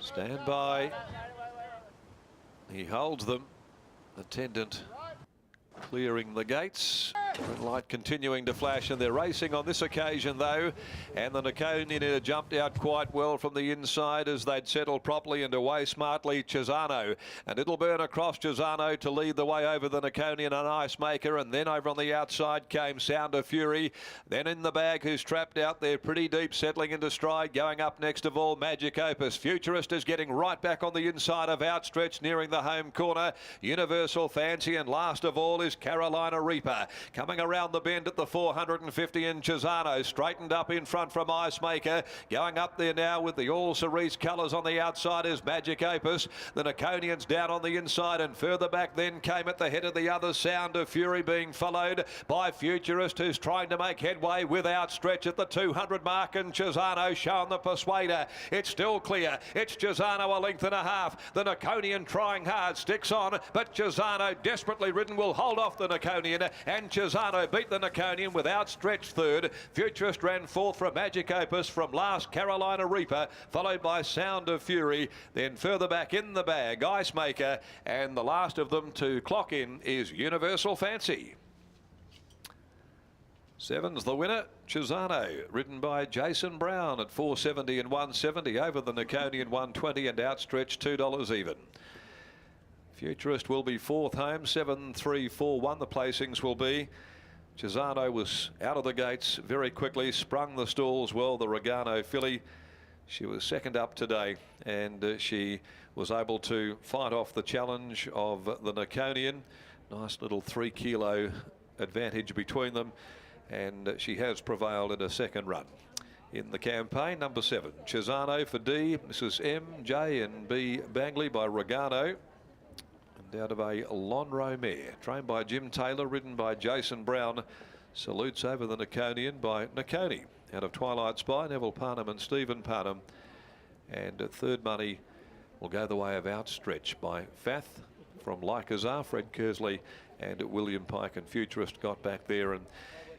Stand by. He holds them. Attendant clearing the gates. Red light continuing to flash, and they're racing on this occasion though, and the Nakonian jumped out quite well from the inside as they'd settled properly and away smartly Chisano, and it'll burn across Chisano to lead the way over the Nakonian and Ice Maker, and then over on the outside came Sound of Fury, then in the bag who's trapped out there pretty deep, settling into stride. Going up next of all Magic Opus. Futurist is getting right back on the inside of Outstretched, nearing the home corner. Universal Fancy, and last of all is Carolina Reaper. Coming around the bend at the 450 in Chisano, straightened up in front from Ice Maker. Going up there now with the all cerise colours on the outside is Magic Opus. The Nakonians down on the inside, and further back then came at the head of the other Sound of Fury, being followed by Futurist, who's trying to make headway with Outstretch at the 200 mark, and Chisano showing the persuader. It's still clear. It's Chisano a length and a half. The Nakonian trying hard, sticks on, but Chisano, desperately ridden, will hold off the Nakonian, and Chisano beat the Nakonian with Outstretched third. Futurist ran fourth from Magic Opus, from last Carolina Reaper, followed by Sound of Fury. Then further back in the bag, Ice Maker, and the last of them to clock in is Universal Fancy. Seven's the winner, Chisano, ridden by Jason Brown at 470 and 170 over the Nakonian 120, and Outstretched $2 even. Futurist will be fourth home, 7-3-4-1 the placings will be. Chisano was out of the gates very quickly, sprung the stalls well, the Regano filly. She was second up today, and she was able to fight off the challenge of the Nakonian. Nice little 3 kilo advantage between them, and she has prevailed in a second run. In the campaign, number 7, Chisano for D, Mrs. M, J and B Bangley by Regano. Out of a Lonhro mare, trained by Jim Taylor, ridden by Jason Brown. Salutes over the Nakonian by Nakoni. Out of Twilight Spy, Neville Parnham and Stephen Parnham. And third money will go the way of Outstretch by Fath from Lycazar, Fred Kersley and William Pike, and Futurist got back there, and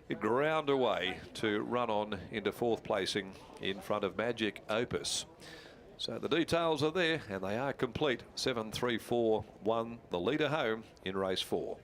it ground away to run on into fourth placing in front of Magic Opus. So the details are there, and they are complete. 7-3-4-1, the leader home in race 4.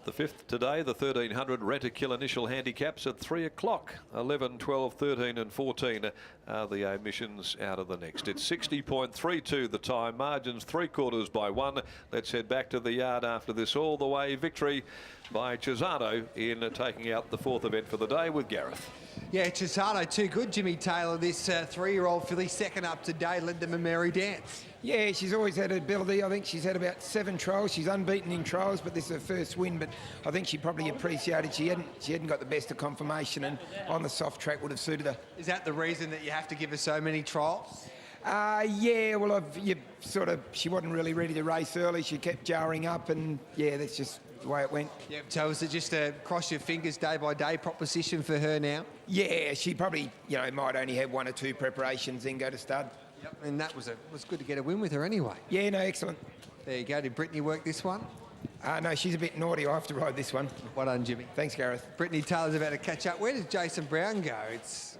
The fifth today, the 1300 Rent-A-Kill initial handicaps at 3 o'clock. 11, 12, 13 and 14 are the omissions out of the next. It's 60.32 the time, margins 3/4 by 1. Let's head back to the yard after this all the way victory by Chisano in taking out the fourth event for the day with Gareth. Yeah, Chisano too good, Jimmy Taylor. This 3-year-old filly, second up today, led them a merry dance. Yeah, she's always had ability. I think she's had about 7 trials. She's unbeaten in trials, but this is her first win. But I think she probably appreciated she hadn't got the best of conformation, and on the soft track would have suited her. Is that the reason that you have to give her so many trials? Yeah, well, she wasn't really ready to race early. She kept jarring up, and yeah, that's just the way it went. Yep. So is it just a cross your fingers day by day proposition for her now? Yeah, she probably might only have 1 or 2 preparations, then go to stud. Yep. And that was good to get a win with her anyway. Yeah, no, excellent. There you go. Did Brittany work this one? No, she's a bit naughty. I have to ride this one. Well done, Jimmy. Thanks, Gareth. Brittany Taylor's about to catch up. Where does Jason Brown go?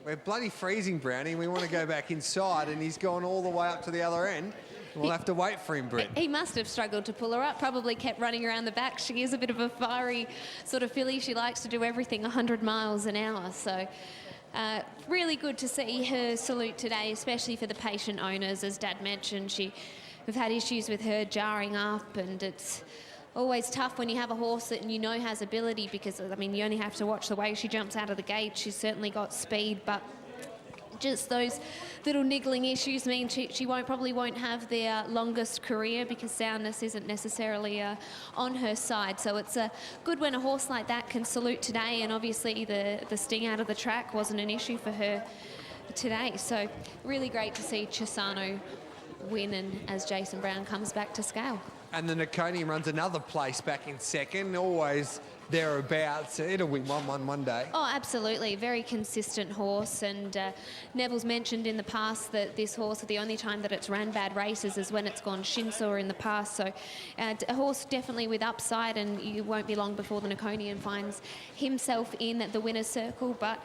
We're bloody freezing, Brownie. We want to go back inside, and he's gone all the way up to the other end. We'll have to wait for him, Britt. He must have struggled to pull her up, probably kept running around the back. She is a bit of a fiery sort of filly. She likes to do everything 100 miles an hour. So really good to see her salute today, especially for the patient owners. As Dad mentioned, we've had issues with her jarring up, and it's always tough when you have a horse that you know has ability, because, I mean, you only have to watch the way she jumps out of the gate. She's certainly got speed, but just those little niggling issues mean she probably won't have the longest career, because soundness isn't necessarily on her side. So it's good when a horse like that can salute today, and obviously the sting out of the track wasn't an issue for her today. So really great to see Chisano win, and as Jason Brown comes back to scale. And the Nakonian runs another place back in second, always thereabouts. It'll win one day. Oh, absolutely. Very consistent horse. And Neville's mentioned in the past that this horse, the only time that it's ran bad races is when it's gone shin-sore in the past. So a horse definitely with upside, and you won't be long before the Nakonian finds himself in the winner's circle. But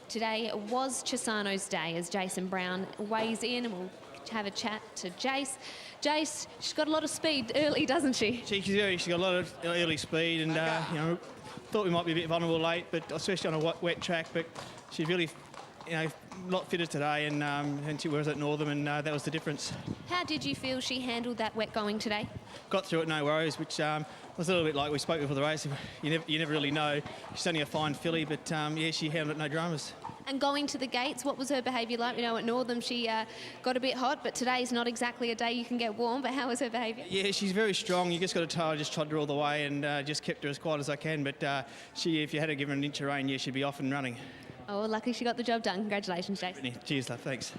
today was Chisano's day, as Jason Brown weighs in, and we'll have a chat to Jace. Jace, she's got a lot of speed early, doesn't she? She's got a lot of early speed, and you know, thought we might be a bit vulnerable late, but especially on a wet track. But she's really, you know, a lot fitter today, and she was at Northern, and that was the difference. How did you feel she handled that wet going today? Got through it, no worries, which was a little bit like we spoke before the race. You never really know. She's only a fine filly, but yeah, she handled it, no dramas. And going to the gates, what was her behaviour like? We know at Northern she got a bit hot, but today's not exactly a day you can get warm, but how was her behaviour? Yeah, she's very strong. You just got to tell her, just trod her all the way and just kept her as quiet as I can. But if you had to give her an inch of rain, yeah, she'd be off and running. Oh, luckily she got the job done. Congratulations, Jace. Cheers, love. Thanks.